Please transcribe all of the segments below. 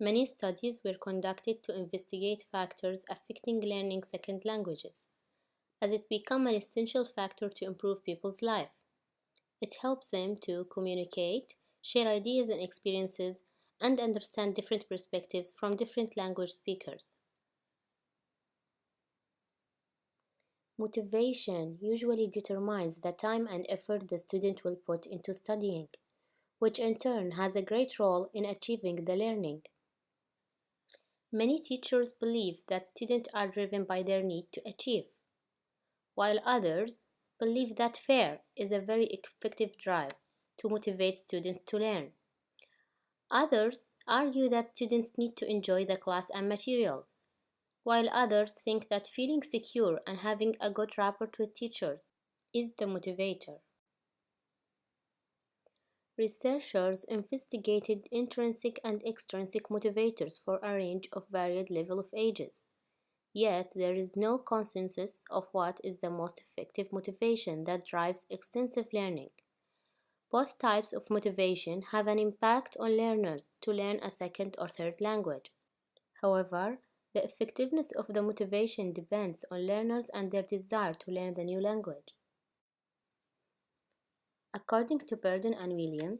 Many studies were conducted to investigate factors affecting learning second languages, as it becomes an essential factor to improve people's life. It helps them to communicate, share ideas and experiences, and understand different perspectives from different language speakers. Motivation usually determines the time and effort the student will put into studying, which in turn has a great role in achieving the learning. Many teachers believe that students are driven by their need to achieve, while others believe that fear is a very effective drive to motivate students to learn. Others argue that students need to enjoy the class and materials, while others think that feeling secure and having a good rapport with teachers is the motivator. Researchers investigated intrinsic and extrinsic motivators for a range of varied levels of ages. Yet, there is no consensus of what is the most effective motivation that drives extensive learning. Both types of motivation have an impact on learners to learn a second or third language. However, the effectiveness of the motivation depends on learners and their desire to learn the new language. According to Burden and William,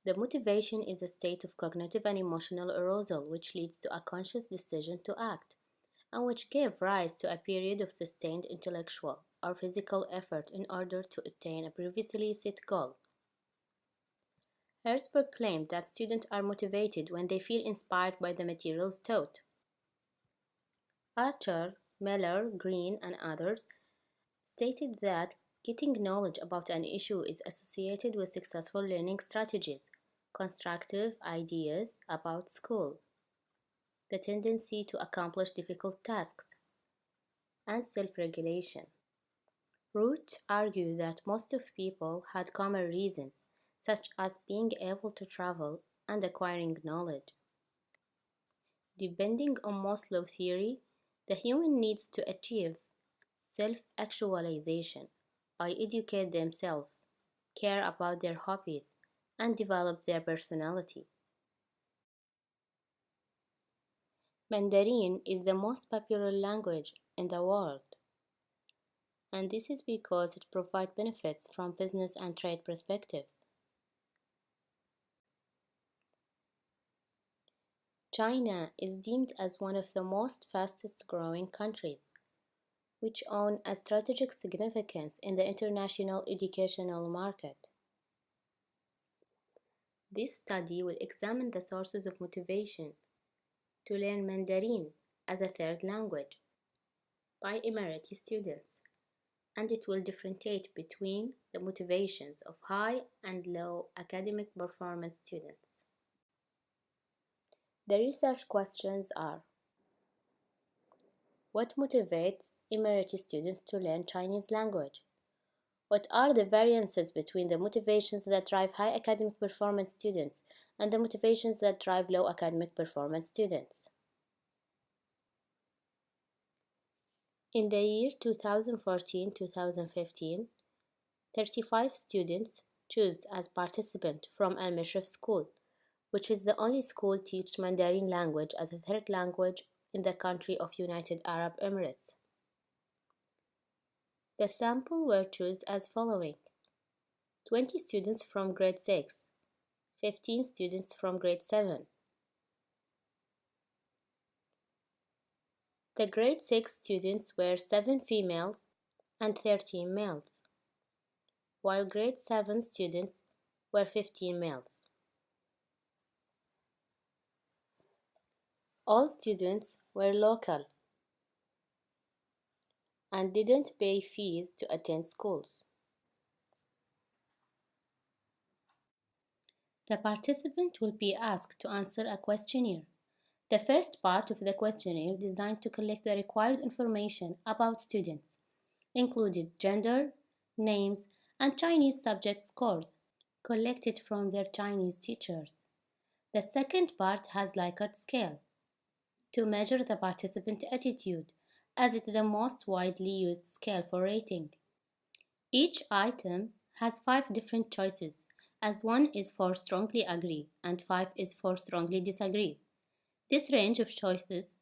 the motivation is a state of cognitive and emotional arousal which leads to a conscious decision to act, and which gave rise to a period of sustained intellectual or physical effort in order to attain a previously set goal. Herzberg claimed that students are motivated when they feel inspired by the materials taught. Archer, Miller, Green, and others stated that getting knowledge about an issue is associated with successful learning strategies, constructive ideas about school, the tendency to accomplish difficult tasks, and self-regulation. Root argued that most of people had common reasons, such as being able to travel and acquiring knowledge. Depending on Maslow theory, the human needs to achieve self-actualization by educate themselves, care about their hobbies, and develop their personality. Mandarin is the most popular language in the world, and this is because it provides benefits from business and trade perspectives. China is deemed as one of the most fastest growing countries, which own a strategic significance in the international educational market. This study will examine the sources of motivation to learn Mandarin as a third language by Emirati students, and it will differentiate between the motivations of high and low academic performance students. The research questions are: what motivates Emirati students to learn Chinese language? What are the variances between the motivations that drive high academic performance students and the motivations that drive low academic performance students? In the year 2014-2015, 35 students chose as participant from Almushrif School, which is the only school teach Mandarin language as a third language in the country of United Arab Emirates. The sample were chosen as following: 20 students from grade 6, 15 students from grade 7. The grade 6 students were 7 females and 13 males, while grade 7 students were 15 males. All students were local and didn't pay fees to attend schools. The participant will be asked to answer a questionnaire. The first part of the questionnaire, designed to collect the required information about students, included gender, names, and Chinese subject scores collected from their Chinese teachers. The second part has Likert scale to measure the participant attitude, as it is the most widely used scale for rating. Each item has 5 different choices, as 1 is for strongly agree and 5 is for strongly disagree. This range of choices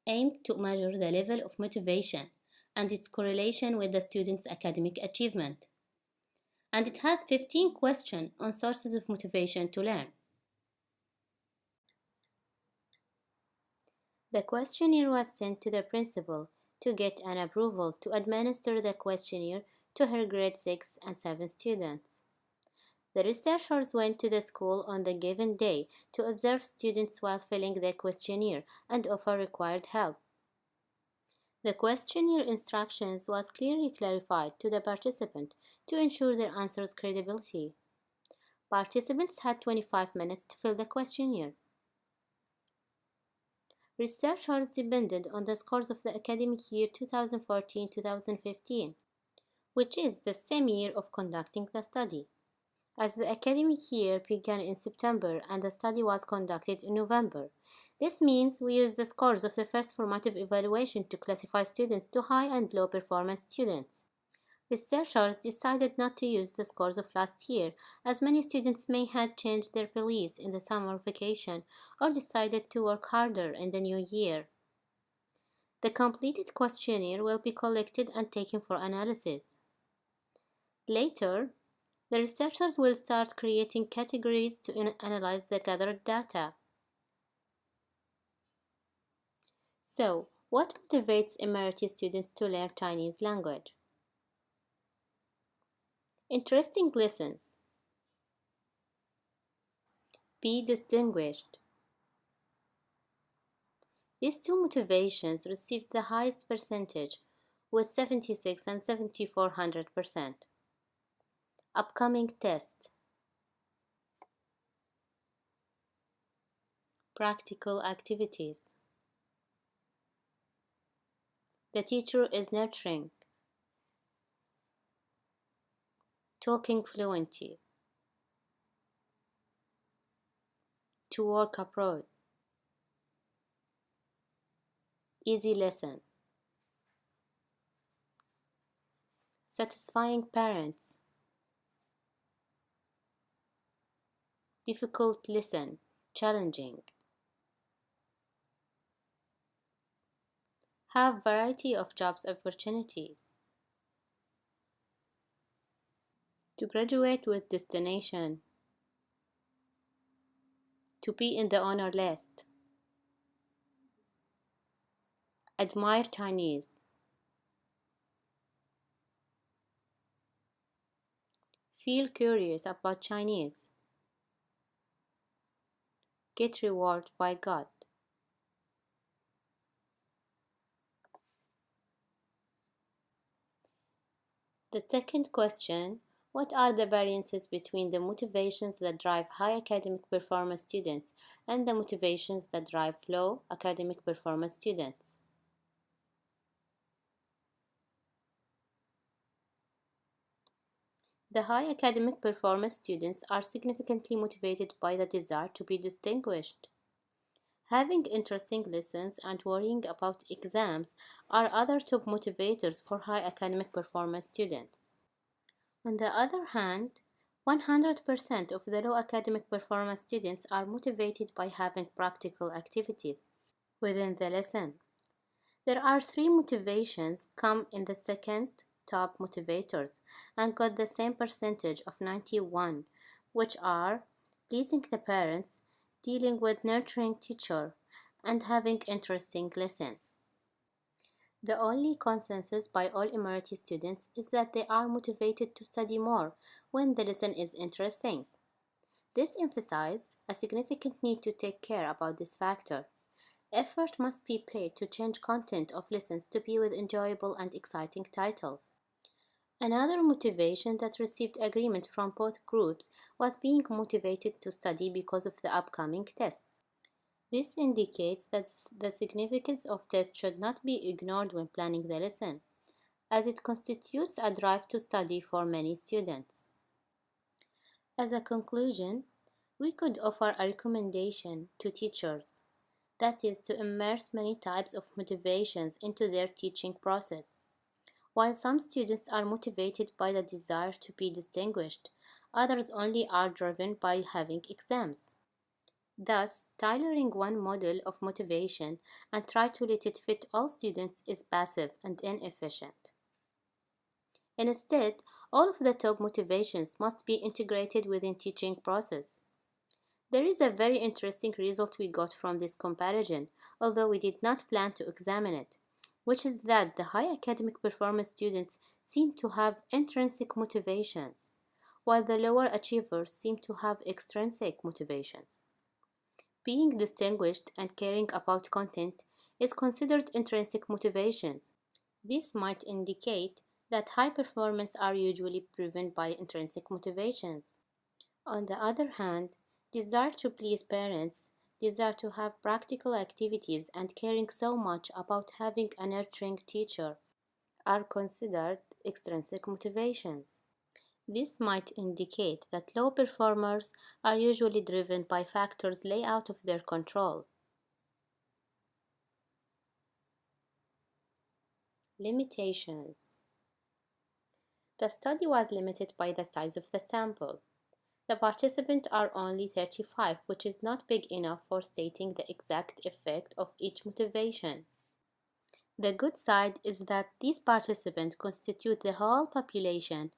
aimed to measure the level of motivation and its correlation with the student's academic achievement. And it has 15 questions on sources of motivation to learn. The questionnaire was sent to the principal to get an approval to administer the questionnaire to her grade 6 and 7 students. The researchers went to the school on the given day to observe students while filling the questionnaire and offer required help. The questionnaire instructions was clearly clarified to the participant to ensure their answers' credibility. Participants had 25 minutes to fill the questionnaire. Researchers depended on the scores of the academic year 2014-2015, which is the same year of conducting the study. As the academic year began in September and the study was conducted in November, this means we used the scores of the first formative evaluation to classify students to high and low performance students. Researchers decided not to use the scores of last year, as many students may have changed their beliefs in the summer vacation or decided to work harder in the new year. The completed questionnaire will be collected and taken for analysis. Later, the researchers will start creating categories to analyze the gathered data. So, what motivates Emirates students to learn Chinese language? Interesting lessons. Be distinguished. These two motivations received the highest percentage, with 76 and 7400%. Upcoming test. Practical activities. The teacher is nurturing. Talking fluently. To work abroad. Easy lesson. Satisfying parents. Difficult lesson. Challenging. Have variety of jobs opportunities. To graduate with destination. To be in the honor list. Admire Chinese. Feel curious about Chinese. Get rewarded by God. The second question, what are the variances between the motivations that drive high academic performance students and the motivations that drive low academic performance students? The high academic performance students are significantly motivated by the desire to be distinguished. Having interesting lessons and worrying about exams are other top motivators for high academic performance students. On the other hand, 100% of the low academic performance students are motivated by having practical activities within the lesson. There are three motivations come in the second top motivators and got the same percentage of 91, which are pleasing the parents, dealing with nurturing teacher, and having interesting lessons. The only consensus by all Emirati students is that they are motivated to study more when the lesson is interesting. This emphasized a significant need to take care about this factor. Effort must be paid to change content of lessons to be with enjoyable and exciting titles. Another motivation that received agreement from both groups was being motivated to study because of the upcoming tests. This indicates that the significance of tests should not be ignored when planning the lesson, as it constitutes a drive to study for many students. As a conclusion, we could offer a recommendation to teachers, that is, to immerse many types of motivations into their teaching process. While some students are motivated by the desire to be distinguished, others only are driven by having exams. Thus, tailoring one model of motivation and try to let it fit all students is passive and inefficient. Instead, all of the top motivations must be integrated within teaching process. There is a very interesting result we got from this comparison, although we did not plan to examine it, which is that the high academic performance students seem to have intrinsic motivations, while the lower achievers seem to have extrinsic motivations. Being distinguished and caring about content is considered intrinsic motivations. This might indicate that high performance are usually driven by intrinsic motivations. On the other hand, desire to please parents, desire to have practical activities, and caring so much about having a nurturing teacher are considered extrinsic motivations. This might indicate that low performers are usually driven by factors lay out of their control. Limitations. The study was limited by the size of the sample. The participants are only 35, which is not big enough for stating the exact effect of each motivation. The good side is that these participants constitute the whole population,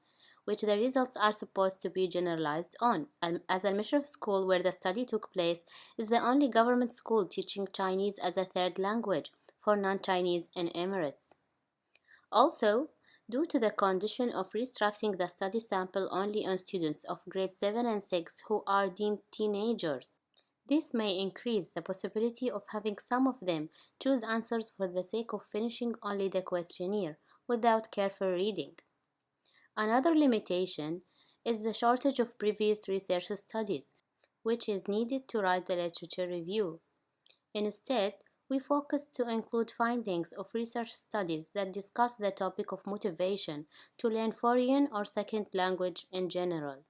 which the results are supposed to be generalized on, as Almushrif School, where the study took place, is the only government school teaching Chinese as a third language for non-Chinese in Emirates. Also, due to the condition of restricting the study sample only on students of grades 7 and 6 who are deemed teenagers, this may increase the possibility of having some of them choose answers for the sake of finishing only the questionnaire without careful reading. Another limitation is the shortage of previous research studies, which is needed to write the literature review. Instead, we focus to include findings of research studies that discuss the topic of motivation to learn foreign or second language in general.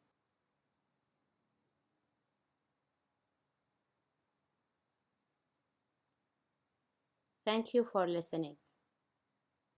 Thank you for listening.